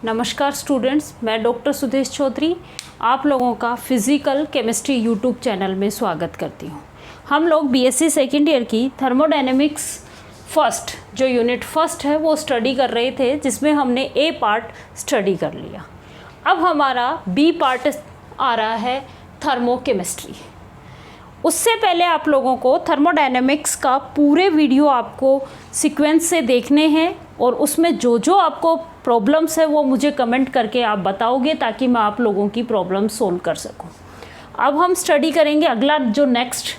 नमस्कार स्टूडेंट्स, मैं डॉक्टर सुदेश चौधरी आप लोगों का फिज़िकल केमिस्ट्री यूट्यूब चैनल में स्वागत करती हूँ। हम लोग बीएससी सेकेंड ईयर की थर्मोडायनेमिक्स फर्स्ट जो यूनिट फर्स्ट है वो स्टडी कर रहे थे, जिसमें हमने ए पार्ट स्टडी कर लिया। अब हमारा बी पार्ट आ रहा है थर्मोकेमिस्ट्री। उससे पहले आप लोगों को थर्मोडायनेमिक्स का पूरे वीडियो आपको सीक्वेंस से देखने हैं और उसमें जो जो आपको प्रॉब्लम्स है वो मुझे कमेंट करके आप बताओगे, ताकि मैं आप लोगों की प्रॉब्लम सोल्व कर सकूं। अब हम स्टडी करेंगे अगला जो नेक्स्ट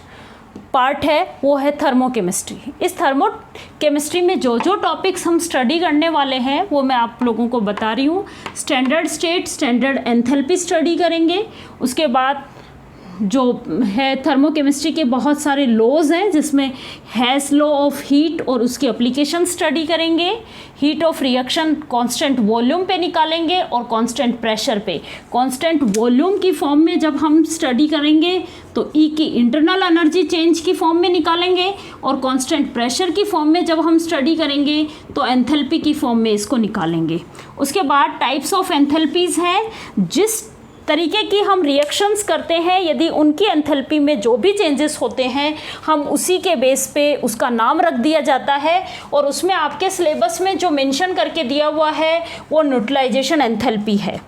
पार्ट है वो है थर्मोकेमिस्ट्री। इस थर्मोकेमिस्ट्री में जो जो टॉपिक्स हम स्टडी करने वाले हैं वो मैं आप लोगों को बता रही हूँ। Standard state, standard enthalpy study करेंगे। उसके बाद जो है थर्मोकेमिस्ट्री के बहुत सारे लॉज हैं, जिसमें हैस लॉ ऑफ हीट और उसकी एप्लीकेशन स्टडी करेंगे। Heat of reaction constant volume पे निकालेंगे और कांस्टेंट प्रेशर पे। कांस्टेंट वॉल्यूम की फॉर्म में जब हम स्टडी करेंगे तो ई की इंटरनल एनर्जी चेंज की फॉर्म में निकालेंगे, और कांस्टेंट प्रेशर की फॉर्म में जब हम स्टडी करेंगे तो एंथैल्पी की फॉर्म में इसको निकालेंगे। उसके बाद टाइप्स ऑफ एंथैल्पीज़ हैं, जिस तरीके की हम रिएक्शंस करते हैं, यदि उनकी एंथैल्पी में जो भी चेंजेस होते हैं हम उसी के बेस पे उसका नाम रख दिया जाता है। और उसमें आपके सिलेबस में जो मेंशन करके दिया हुआ है वो न्यूट्रलाइजेशन एंथैल्पी है।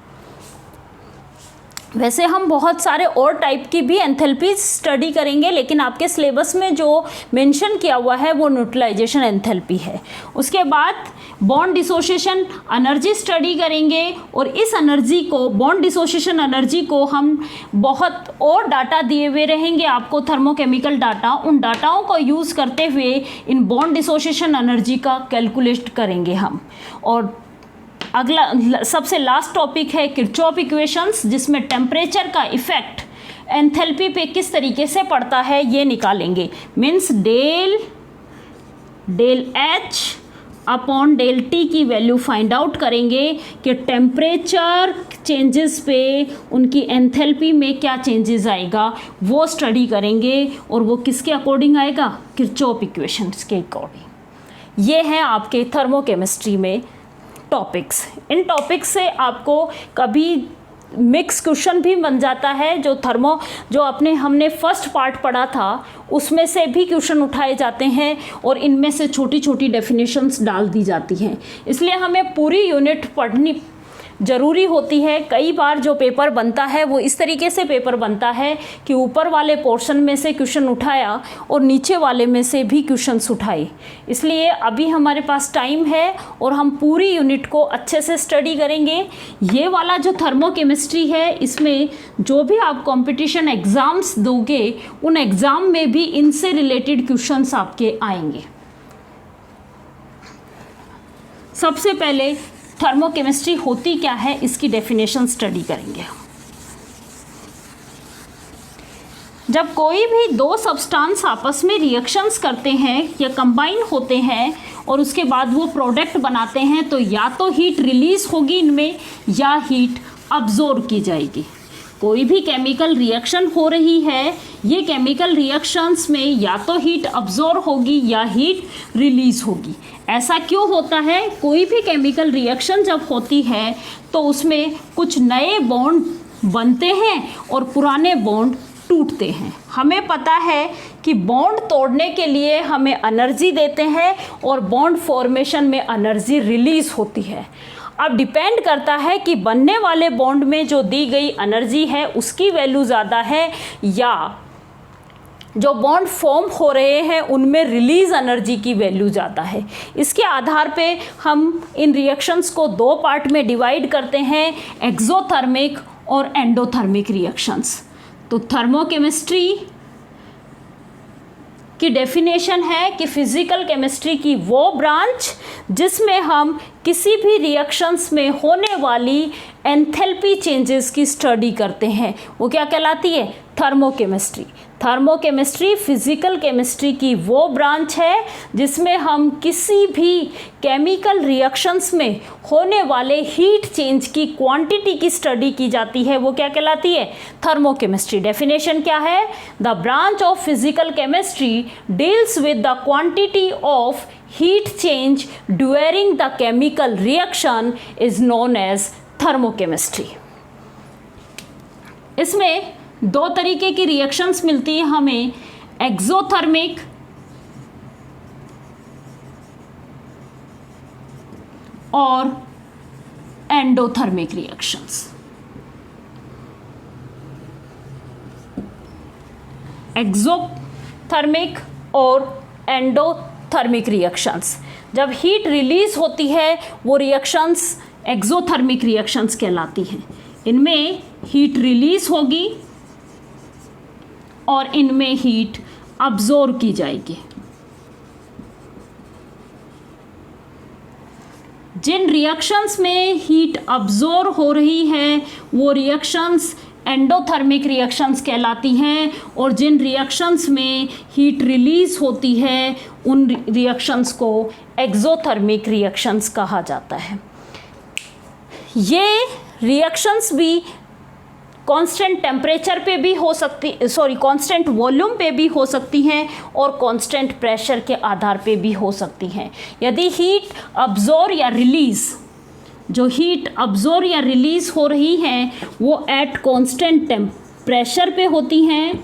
वैसे हम बहुत सारे और टाइप की भी एंथैल्पी स्टडी करेंगे, लेकिन आपके सिलेबस में जो मेंशन किया हुआ है वो न्यूट्रलाइजेशन एंथैल्पी है। उसके बाद बॉन्ड डिसोसिएशन एनर्जी स्टडी करेंगे, और इस एनर्जी को, बॉन्ड डिसोसिएशन एनर्जी को हम बहुत और डाटा दिए हुए रहेंगे आपको, थर्मोकेमिकल डाटा। उन डाटाओं को यूज़ करते हुए इन बॉन्ड डिसोसिएशन एनर्जी का कैलकुलेट करेंगे हम। और अगला सबसे लास्ट टॉपिक है किरचॉफ इक्वेशंस, जिसमें टेम्परेचर का इफेक्ट एंथैल्पी पे किस तरीके से पड़ता है ये निकालेंगे। Means del H upon del T की वैल्यू फाइंड आउट करेंगे कि टेम्परेचर चेंजेस पे उनकी एंथैल्पी में क्या चेंजेस आएगा, वो स्टडी करेंगे। और वो किसके अकॉर्डिंग आएगा? किरचॉफ इक्वेशंस के अकॉर्डिंग। ये हैं आपके थर्मोकेमिस्ट्री में टॉपिक्स। इन टॉपिक्स से आपको कभी मिक्स क्वेश्चन भी बन जाता है। जो हमने फर्स्ट पार्ट पढ़ा था उसमें से भी क्वेश्चन उठाए जाते हैं, और इनमें से छोटी छोटी डेफिनेशंस डाल दी जाती हैं। इसलिए हमें पूरी यूनिट पढ़नी ज़रूरी होती है। कई बार जो पेपर बनता है वो इस तरीके से पेपर बनता है कि ऊपर वाले पोर्शन में से क्वेश्चन उठाया और नीचे वाले में से भी क्वेश्चंस उठाए। इसलिए अभी हमारे पास टाइम है और हम पूरी यूनिट को अच्छे से स्टडी करेंगे। ये वाला जो थर्मोकेमिस्ट्री है, इसमें जो भी आप कंपटीशन एग्ज़ाम्स दोगे उन एग्ज़ाम में भी इनसे रिलेटेड क्वेश्चंस आपके आएंगे। सबसे पहले थर्मोकेमिस्ट्री होती क्या है इसकी डेफिनेशन स्टडी करेंगे। जब कोई भी दो सब्सटेंस आपस में रिएक्शंस करते हैं या कंबाइन होते हैं और उसके बाद वो प्रोडक्ट बनाते हैं, तो या तो हीट रिलीज होगी इनमें या हीट अब्जॉर्ब की जाएगी। कोई भी केमिकल रिएक्शन हो रही है, ये केमिकल रिएक्शंस में या तो हीट अब्जॉर्ब होगी या हीट रिलीज होगी। ऐसा क्यों होता है? कोई भी केमिकल रिएक्शन जब होती है तो उसमें कुछ नए बॉन्ड बनते हैं और पुराने बॉन्ड टूटते हैं। हमें पता है कि बॉन्ड तोड़ने के लिए हमें एनर्जी देते हैं और बॉन्ड फॉर्मेशन में एनर्जी रिलीज होती है। अब डिपेंड करता है कि बनने वाले बॉन्ड में जो दी गई एनर्जी है उसकी वैल्यू ज़्यादा है, या जो बॉन्ड फॉर्म हो रहे हैं उनमें रिलीज एनर्जी की वैल्यू ज़्यादा है। इसके आधार पे हम इन रिएक्शंस को दो पार्ट में डिवाइड करते हैं, एक्सोथर्मिक और एंडोथर्मिक रिएक्शंस। तो थर्मोकेमिस्ट्री की डेफिनेशन है कि फिज़िकल केमिस्ट्री की वो ब्रांच जिसमें हम किसी भी रिएक्शंस में होने वाली एंथैल्पी चेंजेस की स्टडी करते हैं, वो क्या कहलाती है? थर्मोकेमिस्ट्री। थर्मोकेमिस्ट्री फिजिकल केमिस्ट्री की वो ब्रांच है जिसमें हम किसी भी केमिकल रिएक्शंस में होने वाले हीट चेंज की क्वांटिटी की स्टडी की जाती है, वो क्या कहलाती है? थर्मोकेमिस्ट्री। डेफिनेशन क्या है? The branch of physical chemistry deals with the quantity of heat change during the chemical reaction is known as thermochemistry. इसमें दो तरीके की रिएक्शंस मिलती है हमें, एक्सोथर्मिक और एंडोथर्मिक रिएक्शंस। एक्सोथर्मिक और एंडोथर्मिक रिएक्शंस, जब हीट रिलीज होती है वो रिएक्शंस एक्सोथर्मिक रिएक्शंस कहलाती हैं। इनमें हीट रिलीज होगी और इनमें हीट अब्जॉर्ब की जाएगी। जिन रिएक्शंस में हीट अब्जॉर्ब हो रही है वो रिएक्शंस एंडोथर्मिक रिएक्शंस कहलाती हैं, और जिन रिएक्शंस में हीट रिलीज होती है उन रिएक्शंस को एक्सोथर्मिक रिएक्शंस कहा जाता है। ये रिएक्शंस भी कांस्टेंट टेम्परेचर पे भी हो सकती, कांस्टेंट वॉल्यूम पे भी हो सकती हैं और कांस्टेंट प्रेशर के आधार पे भी हो सकती हैं। यदि हीट अब्जॉर्ब या रिलीज, जो हीट अब्जॉर्ब या रिलीज हो रही हैं वो एट कांस्टेंट टेम्परेचर पे होती हैं,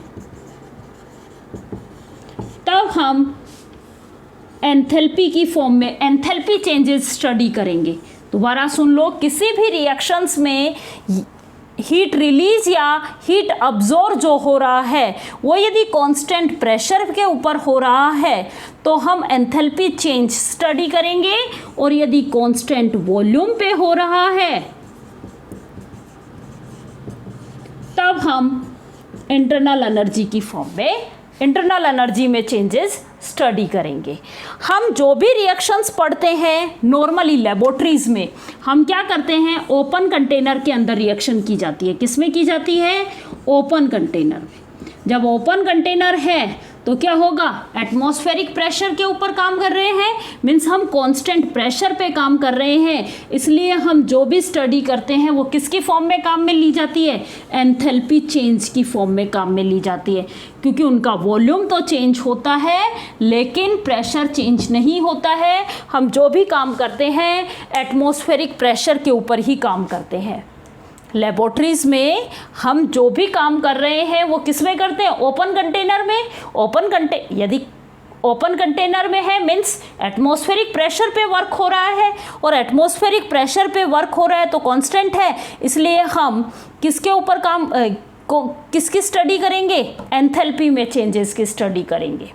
तब हम एंथैल्पी की फॉर्म में एंथैल्पी चेंजेस स्टडी करेंगे। दोबारा सुन लो, किसी भी रिएक्शंस में हीट रिलीज या हीट अब्जॉर्ब जो हो रहा है वो यदि कांस्टेंट प्रेशर के ऊपर हो रहा है तो हम एंथैल्पी चेंज स्टडी करेंगे, और यदि कांस्टेंट वॉल्यूम पे हो रहा है तब हम इंटरनल एनर्जी की फॉर्म में, इंटरनल एनर्जी में चेंजेस स्टडी करेंगे। हम जो भी रिएक्शंस पढ़ते हैं नॉर्मली लेबोरेटरीज में, हम क्या करते हैं, ओपन कंटेनर के अंदर रिएक्शन की जाती है। किस में की जाती है? ओपन कंटेनर में। जब ओपन कंटेनर है तो क्या होगा, एटमॉस्फेरिक प्रेशर के ऊपर काम कर रहे हैं, मीन्स हम कांस्टेंट प्रेशर पे काम कर रहे हैं, इसलिए हम जो भी स्टडी करते हैं वो किसकी फॉर्म में काम में ली जाती है? एंथैल्पी चेंज की फॉर्म में काम में ली जाती है, क्योंकि उनका वॉल्यूम तो चेंज होता है लेकिन प्रेशर चेंज नहीं होता है। हम जो भी काम करते हैं एटमॉस्फेरिक प्रेशर के ऊपर ही काम करते हैं। लेबोरेटरीज में हम जो भी काम कर रहे हैं वो किस में करते हैं? ओपन कंटेनर में। यदि ओपन कंटेनर में है मीन्स एटमॉस्फेरिक प्रेशर पे वर्क हो रहा है, और एटमॉस्फेरिक प्रेशर पे वर्क हो रहा है तो कांस्टेंट है, इसलिए हम किसके ऊपर काम किसकी स्टडी करेंगे? एंथैल्पी में चेंजेस की स्टडी करेंगे।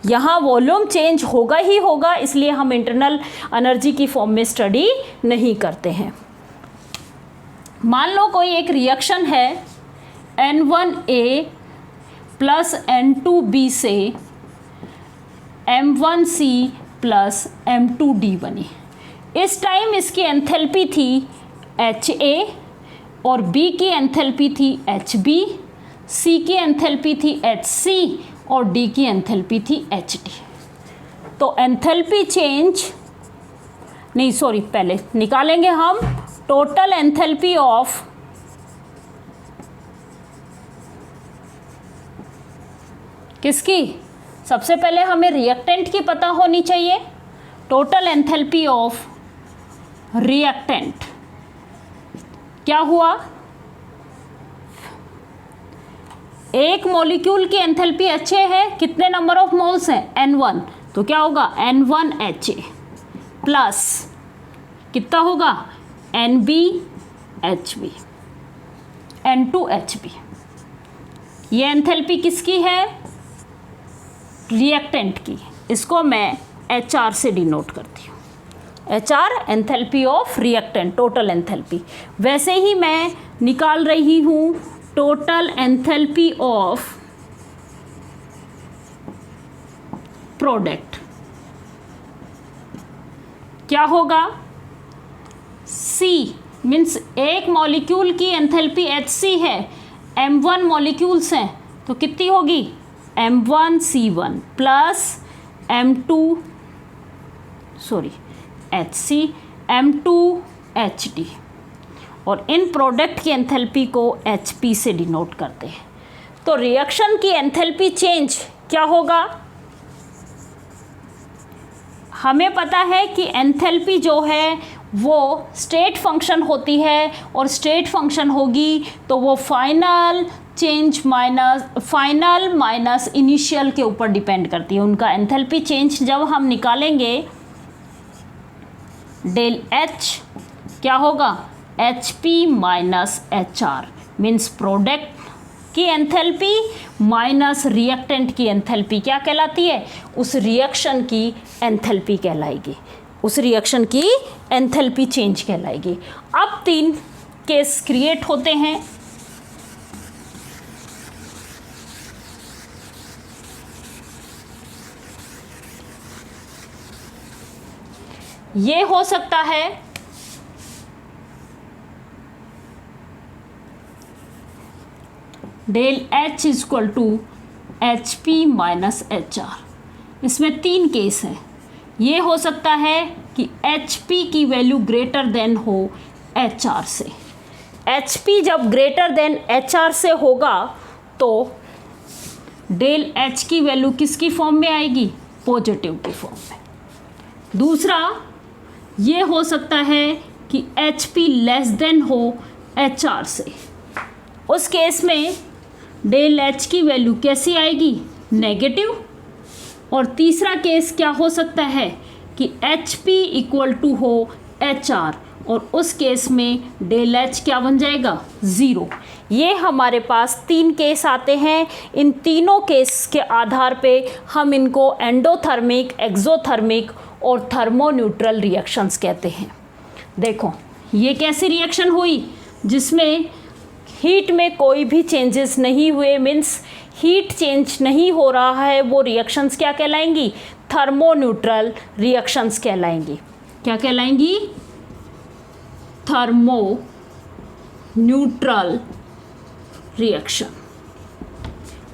यहाँ वॉल्यूम चेंज होगा ही होगा, इसलिए हम इंटरनल एनर्जी की फॉर्म में स्टडी नहीं करते हैं। मान लो कोई एक रिएक्शन है N1A प्लस N2B से M1C प्लस M2D बनी। इस टाइम इसकी एंथैल्पी थी HA और B की एंथैल्पी थी HB, C की एंथैल्पी थी HC और D की एंथैल्पी थी HD। तो एंथैल्पी चेंज नहीं, सॉरी, पहले निकालेंगे हम टोटल एंथैल्पी ऑफ किसकी? सबसे पहले हमें रिएक्टेंट की पता होनी चाहिए। टोटल एंथैल्पी ऑफ रिएक्टेंट क्या हुआ? एक मॉलिक्यूल की एंथैल्पी HA है, कितने नंबर ऑफ मोल्स हैं? N1, तो क्या होगा? N1HA प्लस कितना होगा? NbHb, N2HB। ये एंथैल्पी किसकी है? रिएक्टेंट की। इसको मैं HR से डिनोट करती हूँ। HR enthalpy of reactant, total enthalpy. वैसे ही मैं निकाल रही हूँ टोटल एंथैल्पी ऑफ प्रोडक्ट। क्या होगा? C मीन्स एक मॉलिक्यूल की एंथैल्पी HC है, M1 मॉलिक्यूल्स हैं तो कितनी होगी? M1C1 प्लस HC M2HD, और इन प्रोडक्ट की एंथैल्पी को HP से डिनोट करते हैं। तो रिएक्शन की एंथैल्पी चेंज क्या होगा? हमें पता है कि एंथैल्पी जो है वो स्टेट फंक्शन होती है, और स्टेट फंक्शन होगी तो वो फाइनल माइनस इनिशियल के ऊपर डिपेंड करती है। उनका एंथैल्पी चेंज जब हम निकालेंगे, डेल H क्या होगा? HP minus HR, means product की एंथैल्पी माइनस रिएक्टेंट की एंथैल्पी क्या कहलाती है? उस रिएक्शन की एंथैल्पी कहलाएगी, उस रिएक्शन की एंथैल्पी चेंज कहलाएगी। अब 3 केस क्रिएट होते हैं। ये हो सकता है del H equal to HP minus HR। इसमें 3 केस है। ये हो सकता है कि HP की वैल्यू ग्रेटर देन हो HR से। HP जब ग्रेटर देन HR से होगा तो डेल H की वैल्यू किसकी फॉर्म में आएगी? पॉजिटिव की फॉर्म में। दूसरा ये हो सकता है कि HP लेस देन हो HR से। उस केस में डेल H की वैल्यू कैसी आएगी? नेगेटिव। और तीसरा केस क्या हो सकता है कि HP इक्वल टू हो HR, और उस केस में डेल H क्या बन जाएगा? 0। ये हमारे पास 3 केस आते हैं। इन तीनों केस के आधार पे हम इनको एंडोथर्मिक, एक्सोथर्मिक और थर्मोन्यूट्रल रिएक्शंस कहते हैं। देखो ये कैसी रिएक्शन हुई? जिसमें हीट में कोई भी चेंजेस नहीं हुए, मीन्स हीट चेंज नहीं हो रहा है, वो रिएक्शंस क्या कहलाएंगी? थर्मोन्यूट्रल रिएक्शंस कहलाएंगी। क्या कहलाएंगी? थर्मोन्यूट्रल रिएक्शन।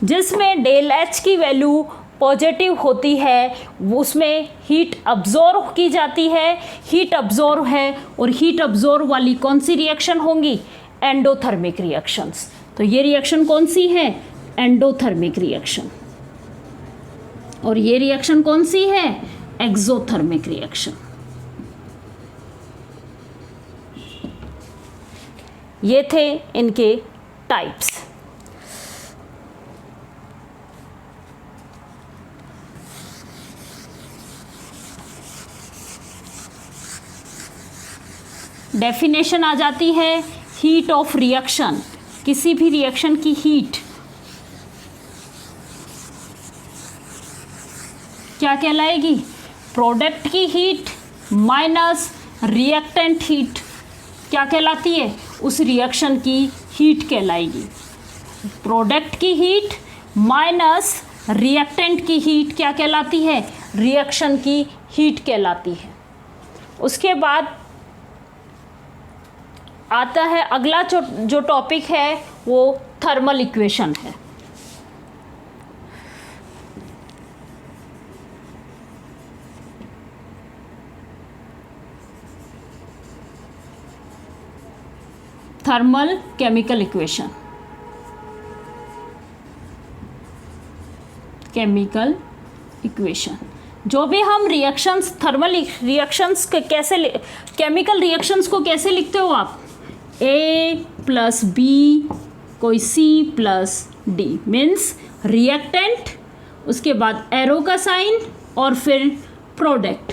जिसमें डेल H की वैल्यू पॉजिटिव होती है, उसमें हीट अब्जॉर्व की जाती है। हीट अब्जॉर्व है, और हीट अब्जॉर्व वाली कौन सी रिएक्शन होंगी? Endothermic reactions. तो ये रिएक्शन कौन सी है? Endothermic reaction. और ये रिएक्शन कौन सी है? Exothermic reaction. ये थे इनके टाइप्स। डेफिनेशन आ जाती है हीट ऑफ रिएक्शन। किसी भी रिएक्शन की हीट क्या कहलाएगी? प्रोडक्ट की हीट माइनस रिएक्टेंट हीट क्या कहलाती है? उस रिएक्शन की हीट कहलाएगी। प्रोडक्ट की हीट माइनस रिएक्टेंट की हीट क्या कहलाती है? रिएक्शन की हीट कहलाती है। उसके बाद आता है अगला जो टॉपिक है वो थर्मल इक्वेशन है। Thermal chemical equation. Chemical equation जो भी हम reactions, thermal reactions chemical reactions को कैसे लिखते हो आप? A प्लस B कोई C plus D, means reactant, उसके बाद एरो का साइन और फिर प्रोडक्ट।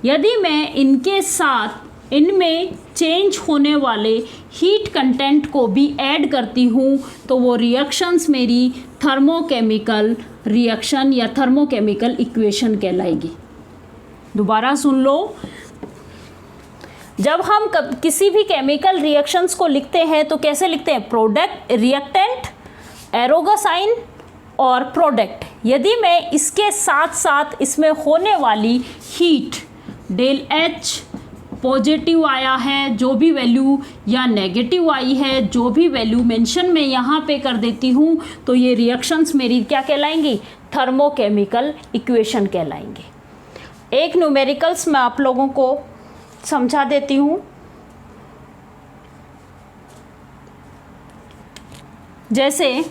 यदि मैं इनके साथ इनमें चेंज होने वाले हीट कंटेंट को भी ऐड करती हूँ तो वो रिएक्शंस मेरी थर्मोकेमिकल रिएक्शन या थर्मोकेमिकल इक्वेशन कहलाएगी। दोबारा सुन लो, जब हम किसी भी केमिकल रिएक्शंस को लिखते हैं तो कैसे लिखते हैं? प्रोडक्ट, रिएक्टेंट, एरो का साइन और प्रोडक्ट। यदि मैं इसके साथ साथ इसमें होने वाली हीट डेल H पॉजिटिव आया है जो भी वैल्यू या नेगेटिव आई है जो भी वैल्यू मेंशन मैं यहाँ पे कर देती हूँ, तो ये रिएक्शंस मेरी क्या कहलाएंगी, थर्मोकेमिकल इक्वेशन कहलाएंगे। एक न्यूमेरिकल्स मैं आप लोगों को समझा देती हूँ। जैसे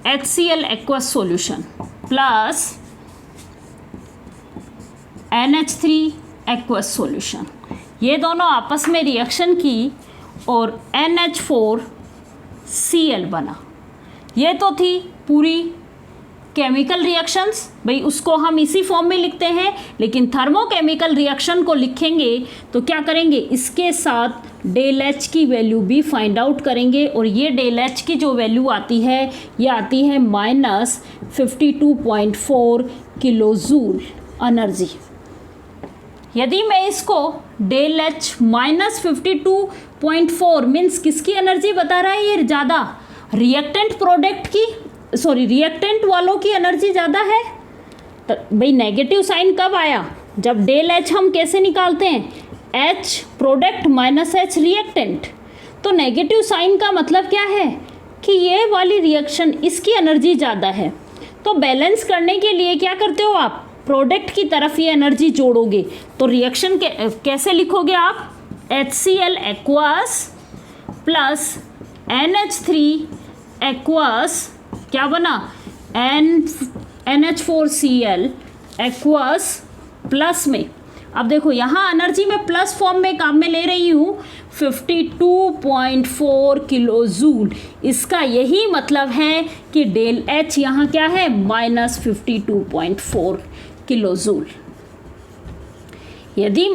HCl aqueous solution plus NH3 aqueous solution, ये दोनों आपस में रिएक्शन की और NH4Cl बना। ये तो थी पूरी केमिकल रिएक्शंस, भाई उसको हम इसी फॉर्म में लिखते हैं, लेकिन थर्मोकेमिकल रिएक्शन को लिखेंगे तो क्या करेंगे, इसके साथ डेल एच की वैल्यू भी फाइंड आउट करेंगे। और ये डेल एच की जो वैल्यू आती है ये आती है -52.4 किलो जूल एनर्जी। यदि मैं इसको डेल एच -52.4 मीन्स किसकी एनर्जी बता रहा है, ये ज़्यादा रिएक्टेंट प्रोडक्ट की, सॉरी रिएक्टेंट वालों की एनर्जी ज़्यादा है। तो भाई नेगेटिव साइन कब आया, जब डेल एच हम कैसे निकालते हैं, H product minus H reactant. तो नेगेटिव साइन का मतलब क्या है कि ये वाली रिएक्शन इसकी एनर्जी ज़्यादा है। तो बैलेंस करने के लिए क्या करते हो आप, प्रोडक्ट की तरफ ये एनर्जी जोड़ोगे। तो रिएक्शन कैसे लिखोगे आप, HCl aqueous plus NH3 aqueous क्या बना, NH4Cl एक्वस प्लस में, अब देखो यहाँ एनर्जी में प्लस फॉर्म में काम में ले रही हूँ 52.4 किलो जूल। इसका यही मतलब है कि डेल एच यहाँ क्या है, -52.4 किलो जूल। यदि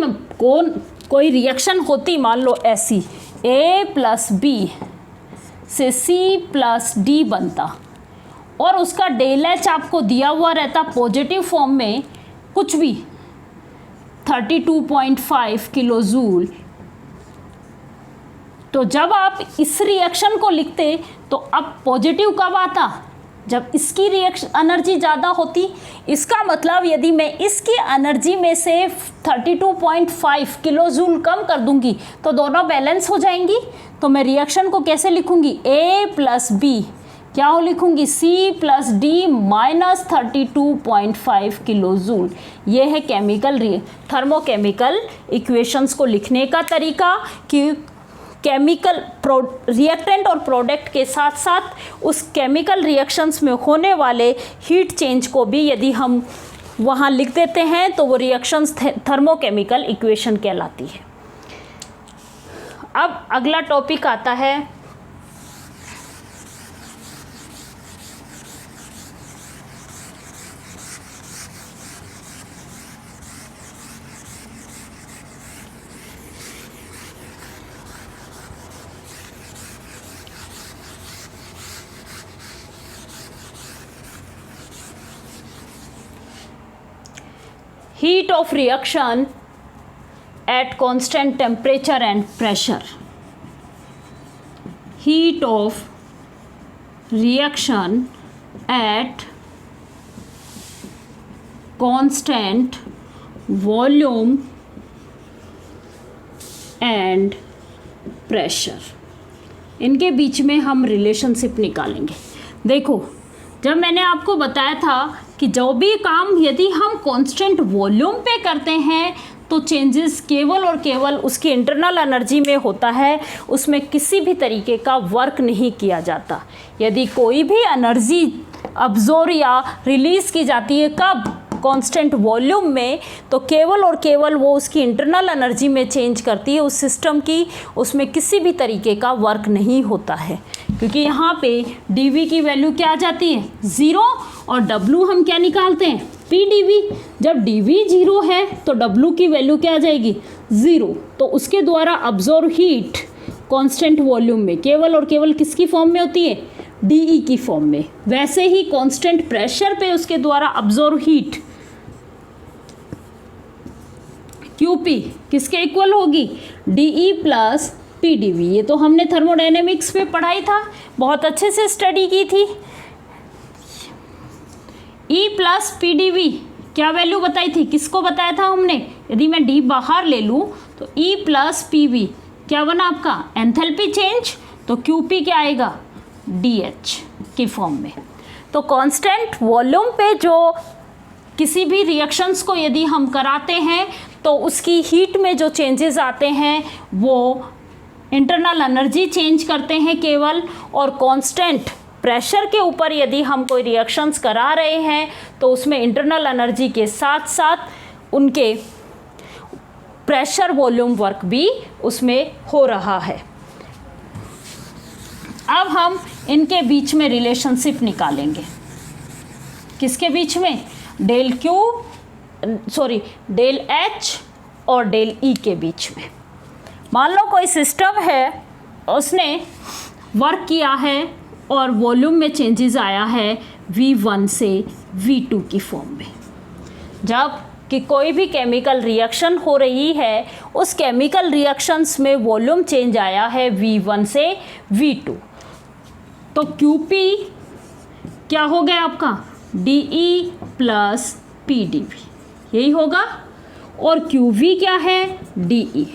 कोई रिएक्शन होती मान लो ऐसी, A + B से C + D बनता और उसका डेल एच आपको दिया हुआ रहता पॉजिटिव फॉर्म में कुछ भी 32.5 किलो जूल, तो जब आप इस रिएक्शन को लिखते तो अब पॉजिटिव कब आता, जब इसकी रिएक्शन एनर्जी ज़्यादा होती। इसका मतलब यदि मैं इसकी एनर्जी में से 32.5 किलो जूल कम कर दूंगी तो दोनों बैलेंस हो जाएंगी। तो मैं रिएक्शन को कैसे लिखूंगी, A + B क्या हो लिखूंगी, C + D -32.5 किलो जूल। ये है थर्मोकेमिकल इक्वेशंस को लिखने का तरीका कि केमिकल रिएक्टेंट और प्रोडक्ट के साथ साथ उस केमिकल रिएक्शंस में होने वाले हीट चेंज को भी यदि हम वहाँ लिख देते हैं तो वो रिएक्शंस थर्मोकेमिकल इक्वेशन कहलाती है। अब अगला टॉपिक आता है heat of reaction at constant temperature and pressure. Heat of reaction at constant volume and pressure. इनके बीच में हम रिलेशनशिप निकालेंगे। देखो, जब मैंने आपको बताया था कि जो भी काम यदि हम कांस्टेंट वॉल्यूम पे करते हैं तो चेंजेस केवल और केवल उसकी इंटरनल एनर्जी में होता है, उसमें किसी भी तरीके का वर्क नहीं किया जाता। यदि कोई भी एनर्जी अब्जॉर्ब या रिलीज़ की जाती है कब, कांस्टेंट वॉल्यूम में, तो केवल और केवल वो उसकी इंटरनल एनर्जी में चेंज करती है उस सिस्टम की, उसमें किसी भी तरीके का वर्क नहीं होता है। क्योंकि यहाँ पे dV की वैल्यू क्या आ जाती है, 0, और W हम क्या निकालते हैं, PdV। जब dV 0 है तो W की वैल्यू क्या आ जाएगी, 0। तो उसके द्वारा अब्जॉर्ब हीट कांस्टेंट वॉल्यूम में केवल और केवल किसकी फॉर्म में होती है, dE की फॉर्म में। वैसे ही कांस्टेंट प्रेशर पे उसके द्वारा अब्जॉर्ब हीट QP किसके इक्वल होगी, dE + PdV। ये तो हमने थर्मोडायनेमिक्स में पढ़ाई था, बहुत अच्छे से स्टडी की थी। E + PdV क्या वैल्यू बताई थी, किसको बताया था हमने, यदि मैं डी बाहर ले लूँ तो ई प्लस पी वी क्या बना आपका एंथैल्पी चेंज, तो क्यू पी क्या आएगा डी एच की फॉर्म में। तो कांस्टेंट वॉल्यूम पे जो किसी भी रिएक्शंस को यदि हम कराते हैं तो उसकी हीट में जो चेंजेस आते हैं वो इंटरनल एनर्जी चेंज करते हैं केवल, और कांस्टेंट प्रेशर के ऊपर यदि हम कोई रिएक्शंस करा रहे हैं तो उसमें इंटरनल एनर्जी के साथ साथ उनके प्रेशर वॉल्यूम वर्क भी उसमें हो रहा है। अब हम इनके बीच में रिलेशनशिप निकालेंगे, किसके बीच में, डेल एच और डेल ई के बीच में। मान लो कोई सिस्टम है, उसने वर्क किया है और वॉल्यूम में चेंजेस आया है V1 से V2 की फॉर्म में। जब कि कोई भी केमिकल रिएक्शन हो रही है, उस केमिकल रिएक्शंस में वॉल्यूम चेंज आया है V1 से V2, तो QP क्या हो गया आपका DE प्लस PdV, यही होगा। और QV क्या है DE।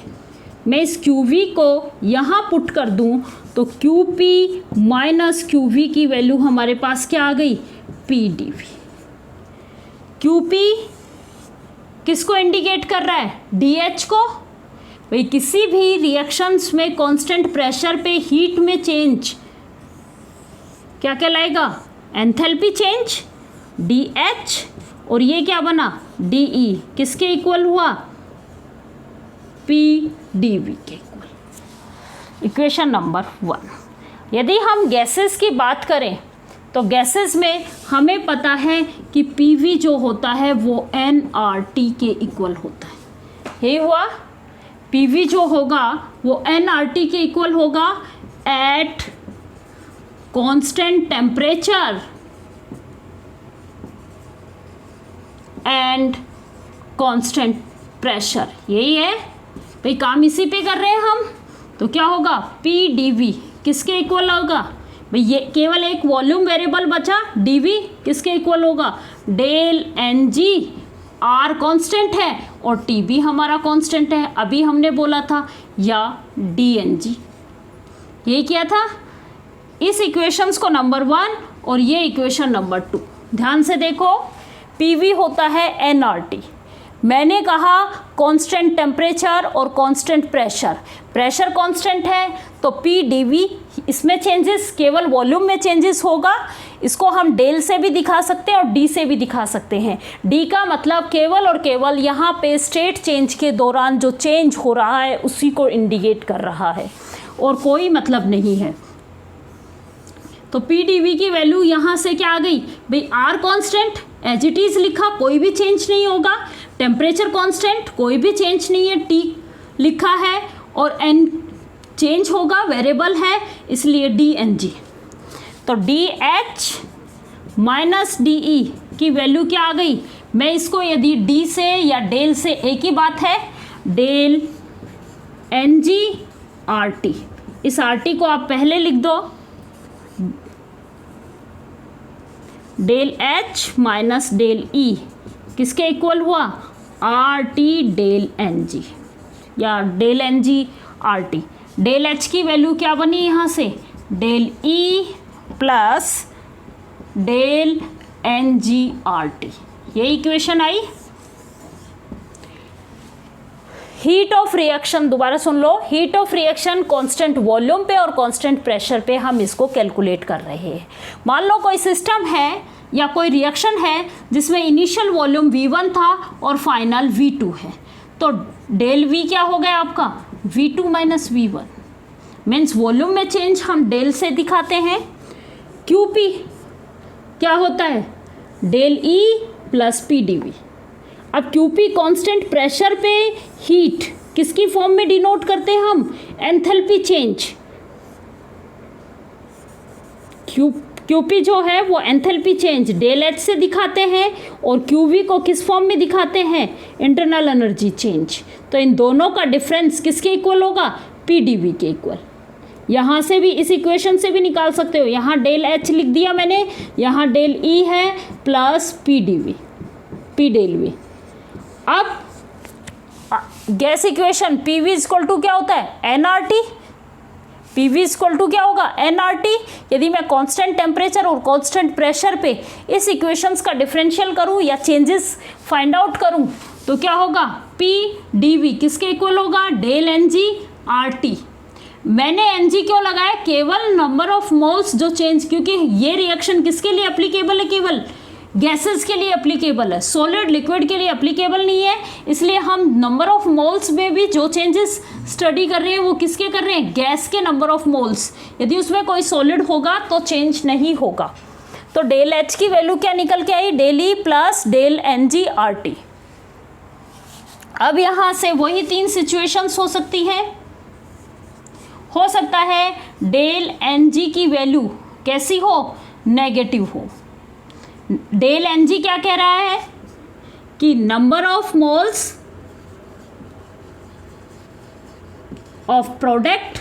मैं इस QV को यहाँ पुट कर दूँ तो QP माइनस QV की वैल्यू हमारे पास क्या आ गई PdV। QP किसको इंडिकेट कर रहा है, DH को। भाई किसी भी रिएक्शंस में कांस्टेंट प्रेशर पे हीट में चेंज क्या कहलाएगा, एंथैल्पी चेंज DH, और ये क्या बना DE, किसके इक्वल हुआ PdV के इक्वल। Equation number 1। यदि हम गैसेस की बात करें तो गैसेस में हमें पता है कि PV जो होता है वो nRT के इक्वल होता है, यही हुआ। PV जो होगा वो nRT के इक्वल होगा at constant temperature and constant pressure, यही है भाई, काम इसी पे कर रहे हैं हम। तो क्या होगा PdV किसके इक्वल होगा, भाई ये केवल एक वॉल्यूम वेरिएबल बचा, dV किसके इक्वल होगा डेल NG, R कांस्टेंट है और TB हमारा कांस्टेंट है, अभी हमने बोला था, या dNG, यही किया था। इस इक्वेशंस को नंबर 1 और ये इक्वेशन नंबर 2 ध्यान से देखो। PV होता है nRT, मैंने कहा कांस्टेंट टेम्परेचर और कांस्टेंट प्रेशर, प्रेशर कांस्टेंट है तो PdV इसमें चेंजेस केवल वॉल्यूम में चेंजेस होगा। इसको हम डेल से भी दिखा सकते हैं और D से भी दिखा सकते हैं। D का मतलब केवल और केवल यहाँ पे स्टेट चेंज के दौरान जो चेंज हो रहा है उसी को इंडिकेट कर रहा है और कोई मतलब नहीं है। तो PdV की वैल्यू यहाँ से क्या आ गई भाई, R constant as it is लिखा, कोई भी चेंज नहीं होगा, टेम्परेचर कांस्टेंट कोई भी चेंज नहीं है, T लिखा है, और N चेंज होगा, वेरिएबल है, इसलिए dNG। तो DH माइनस DE की वैल्यू क्या आ गई, मैं इसको यदि D से या डेल से एक ही बात है, डेल NG RT, इस RT को आप पहले लिख दो, del H minus del E किसके इक्वल हुआ RT डेल NG, या del NG RT। Del H की वैल्यू क्या बनी यहाँ से, del E plus del NG RT, ये इक्वेशन आई। हीट ऑफ रिएक्शन, दोबारा सुन लो, heat of reaction constant volume पे और कांस्टेंट प्रेशर पे हम इसको कैलकुलेट कर रहे हैं। मान लो कोई सिस्टम है या कोई रिएक्शन है जिसमें इनिशियल वॉल्यूम V1 था और फाइनल V2 है, तो डेल V क्या हो गया आपका V2 minus V1, means volume में चेंज हम डेल से दिखाते हैं। QP क्या होता है डेल E प्लस PdV। अब QP कांस्टेंट प्रेशर पे हीट किसकी फॉर्म में डिनोट करते हैं हम, एंथैल्पी चेंज। QP जो है वो एंथैल्पी चेंज डेल H से दिखाते हैं और QV को किस फॉर्म में दिखाते हैं, इंटरनल एनर्जी चेंज। तो इन दोनों का डिफरेंस किसके इक्वल होगा, PdV के इक्वल। यहाँ से भी इस इक्वेशन से भी निकाल सकते हो, यहाँ डेल H लिख दिया मैंने, यहाँ डेल E है plus PdV, P del V. अब gas equation PV equal to क्या होता है, एनआरटी। पीवी इक्वल टू क्या होगा, एनआरटी। यदि मैं कांस्टेंट टेम्परेचर और कांस्टेंट प्रेशर पे इस इक्वेशंस का डिफरेंशियल करूं या चेंजेस फाइंड आउट करूं तो क्या होगा, पी डीवी किसके इक्वल होगा, del N G R T. मैंने एन जी क्यों लगाया, केवल नंबर ऑफ मोल्स जो चेंज, क्योंकि ये रिएक्शन किसके लिए एप्लीकेबल है, केवल गैसेस के लिए एप्लीकेबल है, सॉलिड लिक्विड के लिए एप्लीकेबल नहीं है। इसलिए हम नंबर ऑफ मोल्स में भी जो चेंजेस स्टडी कर रहे हैं वो किसके कर रहे हैं, गैस के नंबर ऑफ मोल्स। यदि उसमें कोई सॉलिड होगा तो चेंज नहीं होगा। तो डेल एच की वैल्यू क्या निकल के आई, del E plus del N G R T. अब यहां से वही 3 सिचुएशंस हो सकती हैं। हो सकता है डेल एन जी की वैल्यू कैसी हो, नेगेटिव हो। डेल एन जी क्या कह रहा है कि number of moles of product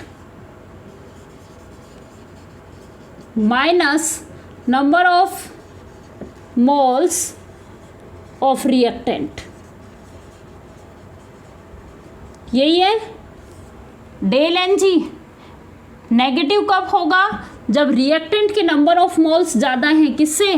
minus number of moles of reactant, यही है डेल एन जी। नेगेटिव कब होगा, जब रिएक्टेंट के नंबर ऑफ मोल्स ज़्यादा हैं, किससे,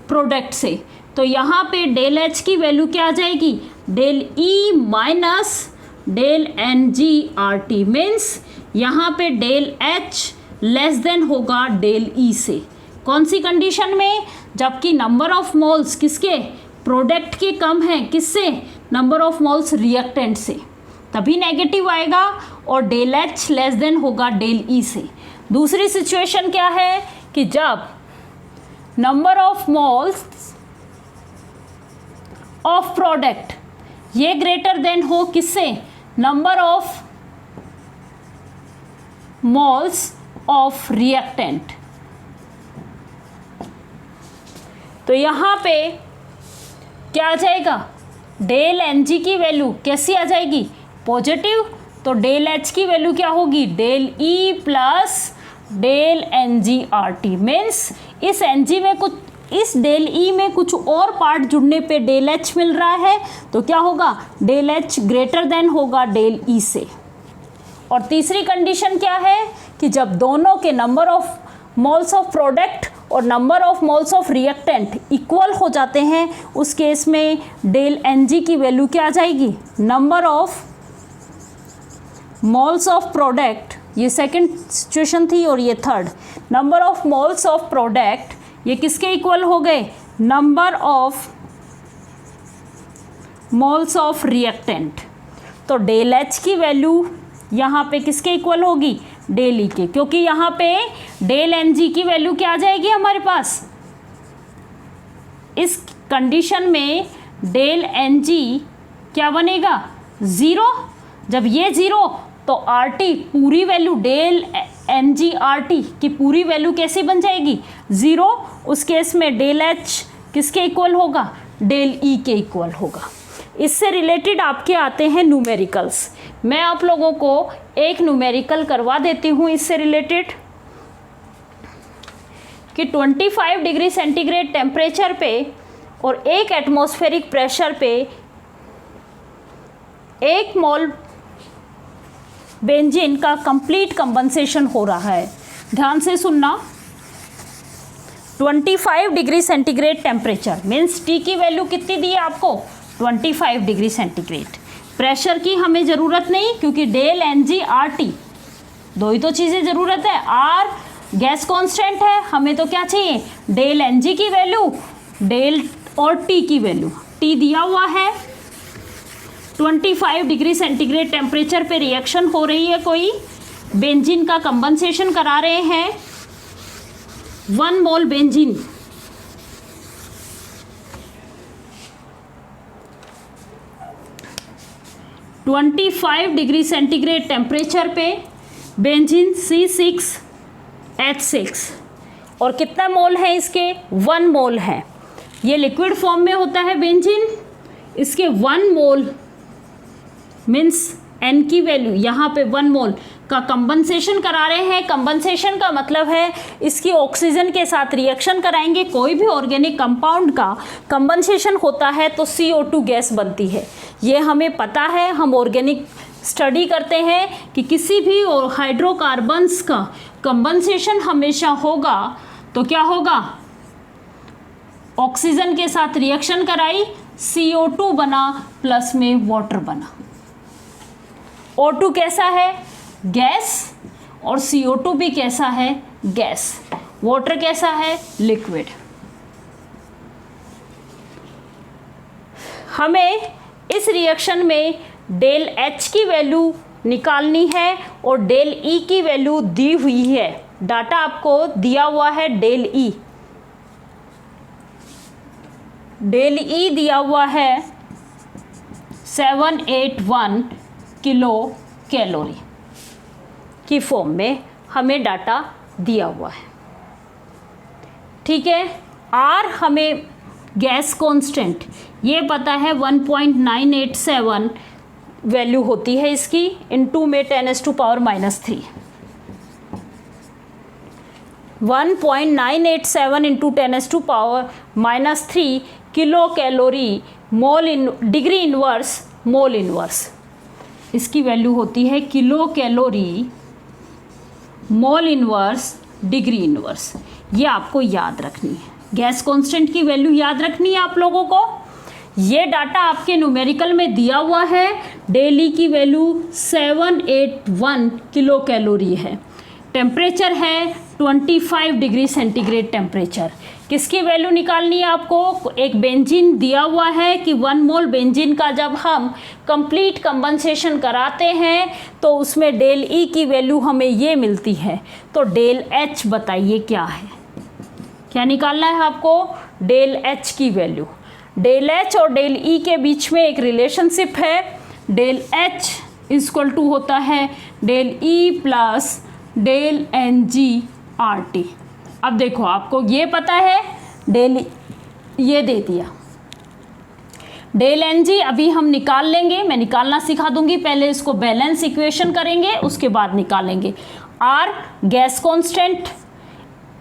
प्रोडक्ट से। तो यहाँ पे डेल एच की वैल्यू क्या आ जाएगी, del E minus del N G R T. Means यहाँ पे डेल एच लेस देन होगा डेल ई से। कौन सी कंडीशन में, जबकि नंबर ऑफ मोल्स किसके, प्रोडक्ट के कम है, किससे, नंबर ऑफ मोल्स रिएक्टेंट से, तभी नेगेटिव आएगा। और डेल एच लेस देन होगा डेल ई से। दूसरी सिचुएशन क्या है कि जब number of moles of product ये ग्रेटर देन हो किससे, number of moles of reactant. तो यहां पे क्या आ जाएगा, डेल एन जी की वैल्यू कैसी आ जाएगी, पॉजिटिव। तो डेल एच की वैल्यू क्या होगी, del E plus del N G R T. Means इस एन जी में कुछ, इस डेल ई में कुछ और पार्ट जुड़ने पे डेल एच मिल रहा है, तो क्या होगा, डेल एच ग्रेटर देन होगा डेल ई से। और तीसरी कंडीशन क्या है कि जब दोनों के number of moles of product और number of moles of reactant equal हो जाते हैं, उस केस में डेल एन जी की वैल्यू क्या आ जाएगी, number of moles of product, ये सेकंड सिचुएशन थी और ये third, number of moles of product ये किसके इक्वल हो गए, number of moles of reactant. तो डेल एच की वैल्यू यहाँ पे किसके इक्वल होगी, डेल ई के, क्योंकि यहाँ पे डेल एन जी की वैल्यू क्या आ जाएगी हमारे पास, इस कंडीशन में डेल एन जी क्या बनेगा, ज़ीरो। जब ये ज़ीरो तो आर टी पूरी value, del N G R T की पूरी वैल्यू कैसे बन जाएगी, ज़ीरो। उस केस में डेल एच किसके इक्वल होगा, डेल ई के इक्वल होगा। इससे रिलेटेड आपके आते हैं न्यूमेरिकल्स। मैं आप लोगों को एक न्यूमेरिकल करवा देती हूँ इससे रिलेटेड कि 25 डिग्री सेंटीग्रेड टेम्परेचर पे और 1 एटमॉस्फेरिक प्रेशर पे 1 मोल बेंजीन का कंप्लीट कंबंसेशन हो रहा है। ध्यान से सुनना, 25 degree centigrade temperature means T की वैल्यू कितनी दी है आपको, 25 डिग्री सेंटीग्रेड। प्रेशर की हमें ज़रूरत नहीं क्योंकि del N G R T, दो ही तो चीज़ें ज़रूरत है। आर गैस कांस्टेंट है, हमें तो क्या चाहिए, डेल एन जी की वैल्यू, डेल और टी की वैल्यू। टी दिया हुआ है, 25 डिग्री सेंटीग्रेड टेम्परेचर पे रिएक्शन हो रही है, कोई बेंजीन का कंबंसेशन करा रहे हैं, 1 मोल बेंजीन। (25 डिग्री सेंटीग्रेड टेम्परेचर पे बेंजीन C6H6 और कितना मोल है इसके, 1 मोल है। ये लिक्विड फॉर्म में होता है बेंजीन, इसके 1 मोल मीन्स N की वैल्यू यहाँ पे 1 मोल का कंपनसेशन करा रहे हैं। कंपनसेशन का मतलब है इसकी ऑक्सीजन के साथ रिएक्शन कराएंगे। कोई भी ऑर्गेनिक कंपाउंड का कंपनसेशन होता है तो CO2 गैस बनती है, ये हमें पता है। हम ऑर्गेनिक स्टडी करते हैं कि किसी भी हाइड्रोकार्बन्स का कंपनसेशन हमेशा होगा तो क्या होगा, ऑक्सीजन के साथ रिएक्शन कराई, CO2 बना, प्लस में वाटर बना। O2 कैसा है, गैस, और CO2 भी कैसा है, गैस। वाटर कैसा है, लिक्विड। हमें इस रिएक्शन में डेल H की वैल्यू निकालनी है और डेल E की वैल्यू दी हुई है। डाटा आपको दिया हुआ है डेल E। डेल E दिया हुआ है 781 किलो कैलोरी की फॉर्म में हमें डाटा दिया हुआ है। ठीक है। R हमें गैस कांस्टेंट ये पता है 1.987 वैल्यू होती है इसकी, इनटू में 10⁻⁻3 1.987 into 10⁻⁻3 kilo calorie mole in degree inverse mole inverse, इसकी वैल्यू होती है kilo calorie mole inverse degree inverse. ये आपको याद रखनी है, गैस कांस्टेंट की वैल्यू याद रखनी है आप लोगों को। ये डाटा आपके न्यूमेरिकल में दिया हुआ है। डेल ई की वैल्यू 781 किलो कैलोरी है। टेम्परेचर है 25 डिग्री सेंटीग्रेड टेम्परेचर। किसकी वैल्यू निकालनी है आपको, एक बेंजीन दिया हुआ है कि 1 मोल बेंजीन का जब हम कंप्लीट कंपनसेशन कराते हैं तो उसमें डेल ई की वैल्यू हमें ये मिलती है। तो डेल एच बताइए क्या है, क्या निकालना है आपको, डेल एच की वैल्यू। डेल एच और डेल ई के बीच में एक रिलेशनशिप है, डेल एच इक्वल टू होता है del E plus del N G R T. अब देखो आपको ये पता है, डेल ये दे दिया, डेल एन जी अभी हम निकाल लेंगे, मैं निकालना सिखा दूंगी। पहले इसको बैलेंस इक्वेशन करेंगे, उसके बाद निकालेंगे। आर गैस कांस्टेंट,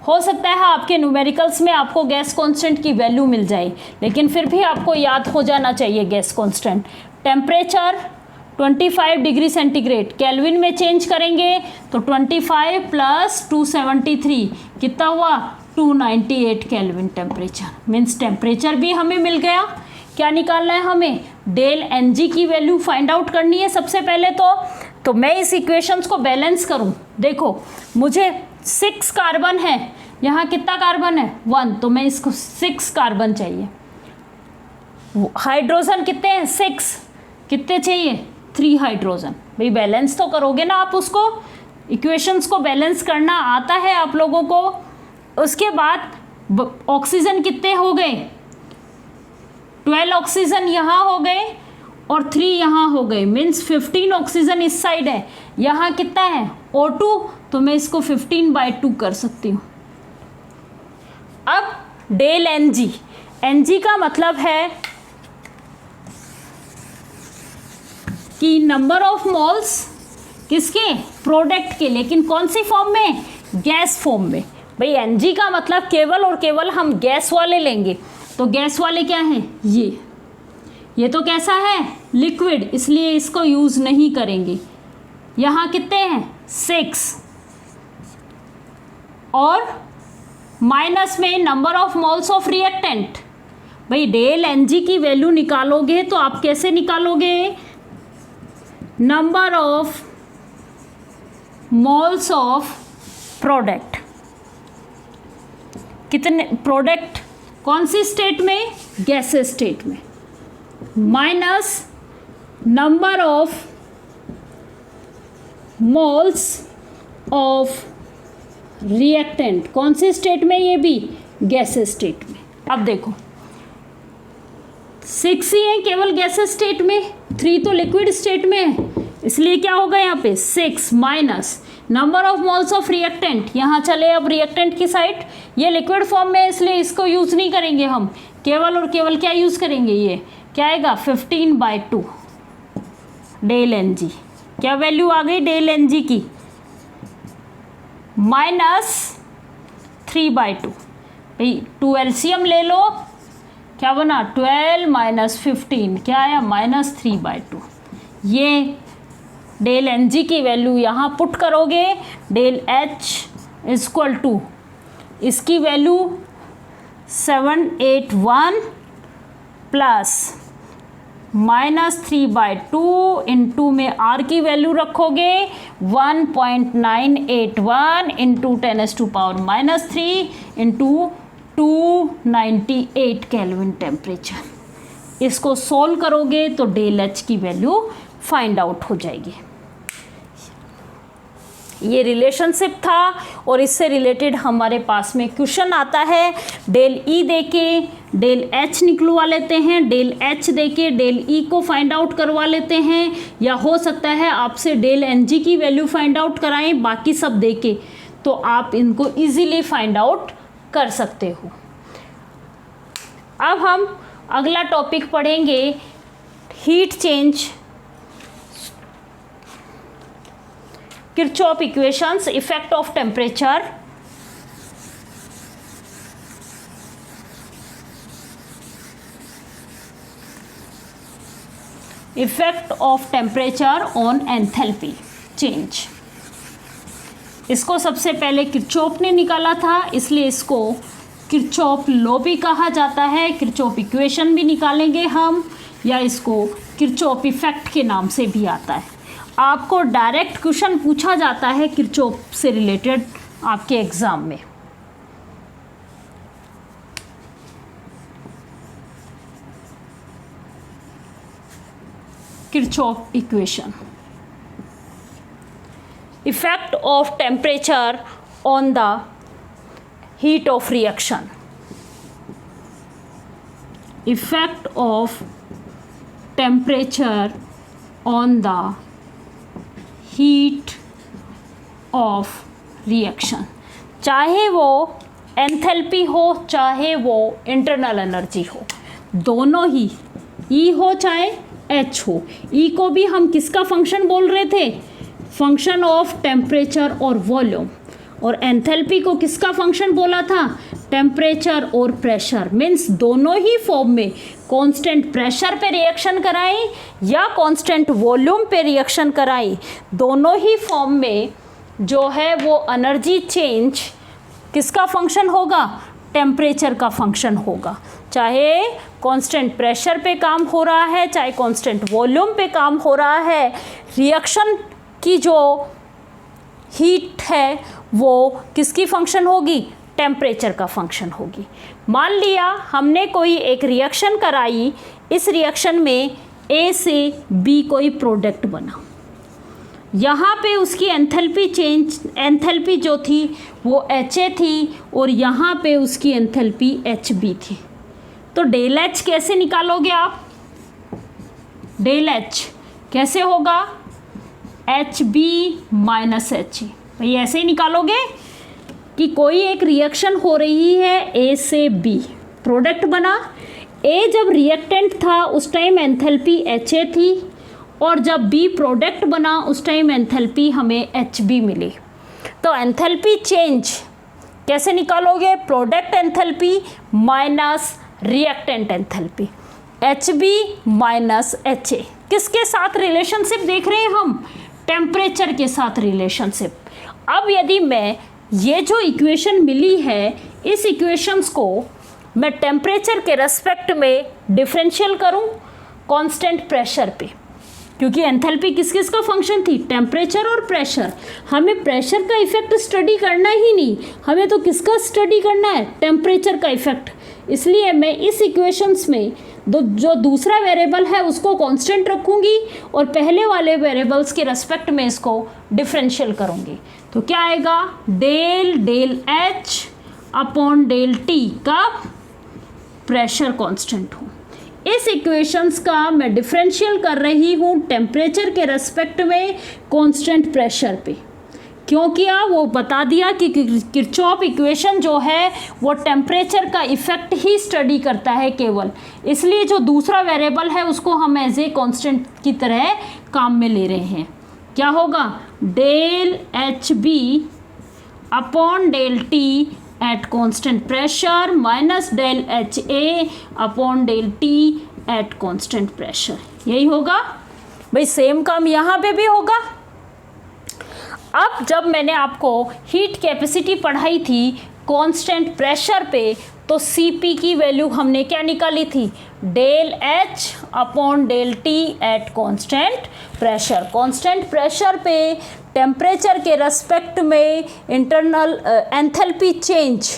हो सकता है आपके न्यूमेरिकल्स में आपको गैस कांस्टेंट की वैल्यू मिल जाए, लेकिन फिर भी आपको याद हो जाना चाहिए gas constant. Temperature 25 degree centigrade, kelvin में चेंज करेंगे तो 25 प्लस 273 कितना हुआ, 298 केल्विन टेम्परेचर। मीन्स टेम्परेचर भी हमें मिल गया। क्या निकालना है हमें, डेल एन जी की वैल्यू फाइंड आउट करनी है सबसे पहले। तो मैं इस इक्वेशंस को बैलेंस करूं, देखो मुझे 6 कार्बन है, यहाँ कितना कार्बन है 1, तो मैं इसको 6 कार्बन चाहिए। हाइड्रोजन कितने हैं 6, कितने चाहिए 3 हाइड्रोजन। भाई बैलेंस तो करोगे ना आप, उसको इक्वेशंस को बैलेंस करना आता है आप लोगों को। उसके बाद ऑक्सीजन कितने हो गए, 12 ऑक्सीजन यहाँ हो गए और 3 यहाँ हो गए। मीन्स 15 ऑक्सीजन इस साइड है, यहाँ कितना है O2, तो मैं इसको 15/2 कर सकती हूँ। अब del N g, n g का मतलब है कि नंबर ऑफ मोल्स किसके, प्रोडक्ट के, लेकिन कौन सी फॉर्म में, गैस फॉर्म में। भाई एन जी का मतलब केवल और केवल हम गैस वाले लेंगे, तो गैस वाले क्या हैं, ये तो कैसा है, लिक्विड, इसलिए इसको यूज़ नहीं करेंगे। यहाँ कितने हैं 6, और माइनस में number of moles of reactant. भाई डेल एन जी की वैल्यू निकालोगे तो आप कैसे निकालोगे, number of moles of product, कितने प्रोडक्ट कौन सी स्टेट में, गैसेस स्टेट में, minus number of moles of reactant, कौन सी स्टेट में, ये भी गैसेस स्टेट में। अब देखो 6 ही है केवल गैसेस स्टेट में, 3 तो लिक्विड स्टेट में है, इसलिए क्या होगा यहाँ पे 6 minus number of moles of reactant. यहाँ चले अब रिएक्टेंट की साइड, ये लिक्विड फॉर्म में है इसलिए इसको यूज़ नहीं करेंगे हम, केवल और केवल क्या यूज़ करेंगे, ये क्या आएगा 15/2 डेल एन जी। क्या वैल्यू आ गई डेल एन जी की, माइनस 3/2। भाई 2 एलसीएम ले लो, क्या बना 12 माइनस 15, क्या आया -3/2। ये डेल एन जी की वैल्यू यहाँ पुट करोगे, डेल एच इक्वल टू इसकी वैल्यू 781 प्लस -3/2 इंटू में आर की वैल्यू रखोगे 1.981 इंटू 10⁻³ इंटू 298 केल्विन टेम्परेचर। इसको सोल्व करोगे तो डेल एच की वैल्यू फाइंड आउट हो जाएगी। ये रिलेशनशिप था और इससे रिलेटेड हमारे पास में क्वेश्चन आता है। डेल ई देके डेल एच निकलवा लेते हैं, डेल एच देके डेल ई को फाइंड आउट करवा लेते हैं, या हो सकता है आपसे डेल एन जी की वैल्यू फाइंड आउट कराएं, बाकी सब देके तो आप इनको इजीली फाइंड आउट कर सकते हो। अब हम अगला टॉपिक पढ़ेंगे, heat change, Kirchhoff equations, effect of temperature, effect of temperature on enthalpy change. इसको सबसे पहले किरचॉफ ने निकाला था, इसलिए इसको किरचॉफ लॉ भी कहा जाता है। किरचॉफ इक्वेशन भी निकालेंगे हम, या इसको किरचॉफ इफेक्ट के नाम से भी आता है। आपको डायरेक्ट क्वेश्चन पूछा जाता है किरचॉफ से रिलेटेड आपके एग्जाम में। Kirchhoff equation, effect of temperature on the heat of reaction, effect of temperature on the heat of reaction, चाहे वो एंथैल्पी हो चाहे वो इंटरनल एनर्जी हो, दोनों ही, ई हो चाहे एच हो। ई को भी हम किसका फंक्शन बोल रहे थे, फंक्शन ऑफ टेम्परेचर और वॉल्यूम, और एंथैल्पी को किसका फंक्शन बोला था, टेम्परेचर और प्रेशर। मीन्स दोनों ही फॉर्म में कांस्टेंट प्रेशर पे रिएक्शन कराएं या कांस्टेंट वॉल्यूम पे रिएक्शन कराएं, दोनों ही फॉर्म में जो है वो एनर्जी चेंज किसका फंक्शन होगा, टेम्परेचर का फंक्शन होगा। चाहे कांस्टेंट प्रेशर पे काम हो रहा है, चाहे कांस्टेंट वॉल्यूम पे काम हो रहा है, रिएक्शन की जो हीट है वो किसकी फंक्शन होगी, टेम्परेचर का फंक्शन होगी। मान लिया हमने कोई एक रिएक्शन कराई, इस रिएक्शन में ए से बी कोई प्रोडक्ट बना, यहाँ पे उसकी एंथैल्पी चेंज, एंथैल्पी जो थी वो एच ए थी और यहाँ पे उसकी एंथैल्पी एच बी थी। तो डेल एच कैसे निकालोगे आप, डेल एच कैसे होगा, H B minus H A. भाई ऐसे ही निकालोगे कि कोई एक रिएक्शन हो रही है ए से बी, प्रोडक्ट बना, ए जब रिएक्टेंट था उस टाइम एंथैल्पी एच ए थी, और जब बी प्रोडक्ट बना उस टाइम एंथैल्पी हमें एच बी मिली। तो एंथैल्पी चेंज कैसे निकालोगे, product enthalpy minus reactant enthalpy, H B minus H A. किसके साथ रिलेशनशिप देख रहे हैं हम, टेम्परेचर के साथ रिलेशनशिप। अब यदि मैं ये जो इक्वेशन मिली है, इस इक्वेशंस को मैं टेम्परेचर के रेस्पेक्ट में डिफरेंशियल करूं कांस्टेंट प्रेशर पे, क्योंकि एंथैल्पी किस किस का फंक्शन थी, टेम्परेचर और प्रेशर। हमें प्रेशर का इफेक्ट स्टडी करना ही नहीं, हमें तो किसका स्टडी करना है, टेम्परेचर का इफेक्ट। इसलिए मैं इस इक्वेशंस में जो दूसरा वेरिएबल है उसको कांस्टेंट रखूंगी और पहले वाले वेरिएबल्स के रेस्पेक्ट में इसको डिफरेंशियल करूंगी। तो क्या आएगा, del H upon del T का प्रेशर कांस्टेंट हो। इस इक्वेशंस का मैं डिफरेंशियल कर रही हूँ टेम्परेचर के रेस्पेक्ट में कांस्टेंट प्रेशर पे। क्यों किया, वो बता दिया कि किरचॉफ इक्वेशन जो है वो टेम्परेचर का इफेक्ट ही स्टडी करता है केवल, इसलिए जो दूसरा वेरिएबल है उसको हम एज ए कांस्टेंट की तरह काम में ले रहे हैं। क्या होगा, del H B upon del T at constant pressure minus del H A upon del T at constant pressure. यही होगा भाई, सेम काम यहाँ पे भी होगा। अब जब मैंने आपको हीट कैपेसिटी पढ़ाई थी कांस्टेंट प्रेशर पे, तो Cp की वैल्यू हमने क्या निकाली थी, del H upon del T at constant pressure. Constant pressure पे टेम्परेचर के रेस्पेक्ट में इंटरनल एंथैल्पी चेंज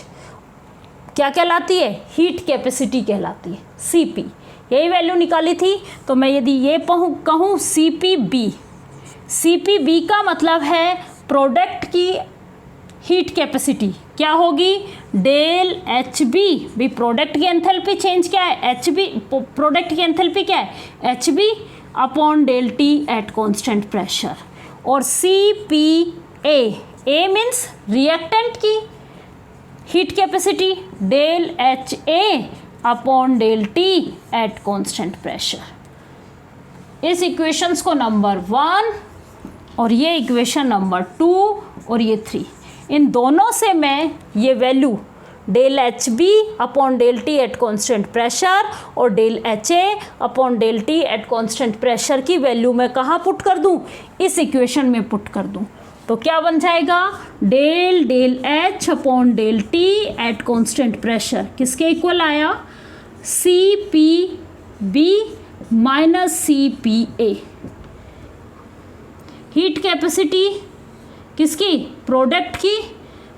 क्या कहलाती है, हीट कैपेसिटी कहलाती है, Cp। यही वैल्यू निकाली थी। तो मैं यदि ये कहूँ Cpb का मतलब है प्रोडक्ट की हीट कैपेसिटी क्या होगी, डेल एच बी। भी प्रोडक्ट की एंथैल्पी चेंज क्या है, एच बी। प्रोडक्ट की एंथैल्पी क्या है, H B upon del T at constant pressure. और C P A means reactant की heat capacity, del H A upon del T at constant pressure. इस equations को number 1 और ये इक्वेशन नंबर 2 और ये 3, इन दोनों से मैं ये value del H B upon del T at constant pressure और del H A upon del T at constant pressure की वैल्यू मैं कहाँ पुट कर दूँ, इस इक्वेशन में पुट कर दूँ। तो क्या बन जाएगा, del H upon del T at constant pressure किसके इक्वल आया, C P B minus C P A. Heat capacity किसकी, प्रोडक्ट की,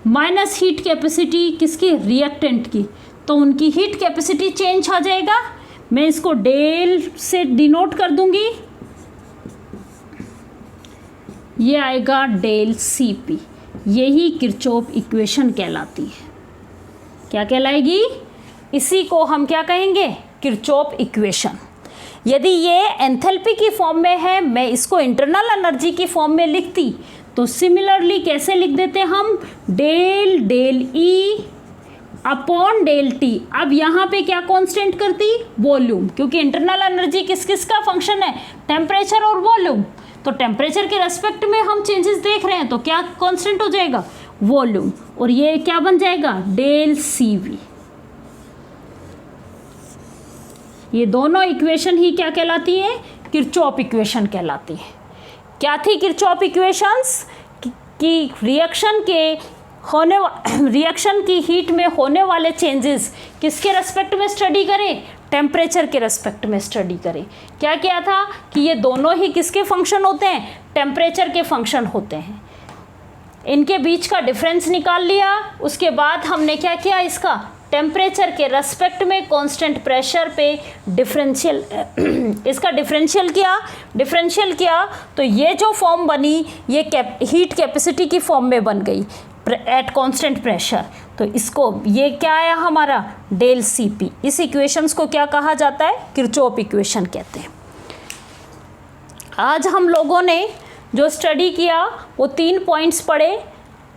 माइनस हीट कैपेसिटी किसकी, रिएक्टेंट की। तो उनकी हीट कैपेसिटी चेंज हो जाएगा। मैं इसको डेल से डिनोट कर दूंगी, ये आएगा डेल सी पी। यही किरचॉफ इक्वेशन कहलाती है। क्या कहलाएगी, इसी को हम क्या कहेंगे, किरचॉफ इक्वेशन। यदि ये एंथैल्पी की फॉर्म में है, मैं इसको इंटरनल एनर्जी की फॉर्म में लिखती, तो सिमिलरली कैसे लिख देते हम, del E upon del T. अब यहाँ पे क्या कांस्टेंट करती, वॉल्यूम, क्योंकि इंटरनल एनर्जी किस किस का फंक्शन है, टेम्परेचर और वॉल्यूम। तो टेम्परेचर के रेस्पेक्ट में हम चेंजेस देख रहे हैं, तो क्या कांस्टेंट हो जाएगा, वॉल्यूम। और ये क्या बन जाएगा, डेल सी वी। ये दोनों इक्वेशन ही क्या कहलाती है, किरचॉफ इक्वेशन कहलाती है। क्या थी किरचॉफ इक्वेशंस, कि रिएक्शन की हीट में होने वाले चेंजेस किसके रेस्पेक्ट में स्टडी करें, टेम्परेचर के रेस्पेक्ट में स्टडी करें। क्या किया था कि ये दोनों ही किसके फंक्शन होते हैं, टेम्परेचर के फंक्शन होते हैं। इनके बीच का डिफरेंस निकाल लिया, उसके बाद हमने क्या किया, इसका टेम्परेचर के रेस्पेक्ट में कांस्टेंट प्रेशर पे डिफरेंशियल इसका डिफरेंशियल किया तो ये जो फॉर्म बनी, ये हीट कैपेसिटी की फॉर्म में बन गई एट कांस्टेंट प्रेशर। तो इसको, ये क्या आया हमारा, डेल सी पी। इस इक्वेशंस को क्या कहा जाता है, किरचॉफ इक्वेशन कहते हैं। आज हम लोगों ने जो स्टडी किया वो 3 पॉइंट्स पढ़े।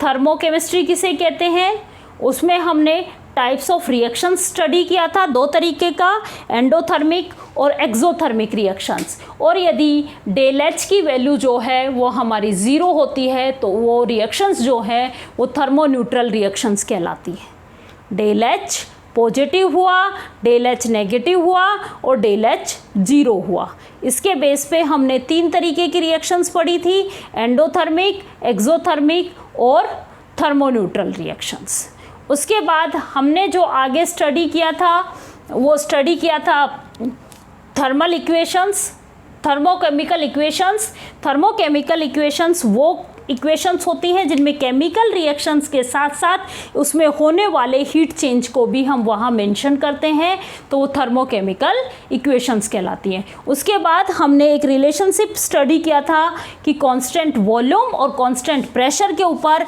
थर्मोकेमिस्ट्री किसे कहते हैं, उसमें हमने टाइप्स ऑफ रिएक्शंस स्टडी किया था, 2 तरीके का, एंडोथर्मिक और एक्सोथर्मिक रिएक्शंस। और यदि डेल एच की वैल्यू जो है वो हमारी 0 होती है, तो वो रिएक्शंस जो है वो थर्मोन्यूट्रल रिएक्शंस कहलाती है। डेल एच पॉजिटिव हुआ, डेल एच नेगेटिव हुआ और डेल एच 0 हुआ। इसके बेस पे हमने 3 तरीके की रिएक्शंस पढ़ी थी, एंडोथर्मिक, एक्सोथर्मिक और थर्मोन्यूट्रल रिएक्शंस। उसके बाद हमने जो आगे स्टडी किया था वो स्टडी किया था thermal equations, thermochemical equations. Thermochemical equations वो इक्वेशंस होती हैं जिनमें केमिकल रिएक्शंस के साथ साथ उसमें होने वाले हीट चेंज को भी हम वहाँ मेंशन करते हैं, तो वो थर्मोकेमिकल इक्वेशंस कहलाती हैं। उसके बाद हमने एक रिलेशनशिप स्टडी किया था कि कांस्टेंट वॉल्यूम और कांस्टेंट प्रेशर के ऊपर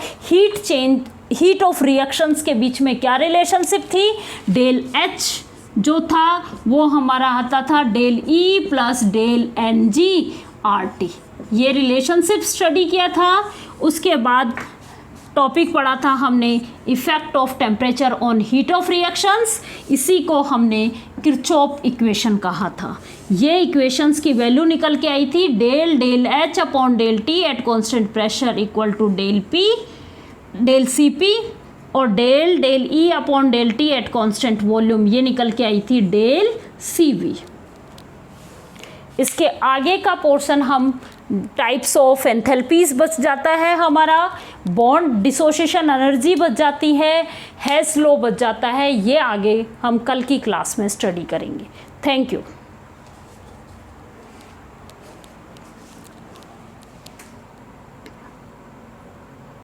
हीट ऑफ रिएक्शंस के बीच में क्या रिलेशनशिप थी, डेल एच जो था वो हमारा आता था del E plus del N G R T. ये रिलेशनशिप स्टडी किया था। उसके बाद टॉपिक पढ़ा था हमने effect of temperature on heat of reactions. इसी को हमने किरचॉफ इक्वेशन कहा था। ये इक्वेशंस की वैल्यू निकल के आई थी, del H upon del T at constant pressure equal to del P del C P और del E upon del T at constant volume, ये निकल के आई थी डेल सी वी। इसके आगे का पोर्शन हम टाइप्स ऑफ एंथैल्पीज बच जाता है, हमारा बॉन्ड डिसोसिएशन एनर्जी बच जाती है, हेस लॉ बच जाता है। ये आगे हम कल की क्लास में स्टडी करेंगे। Thank you.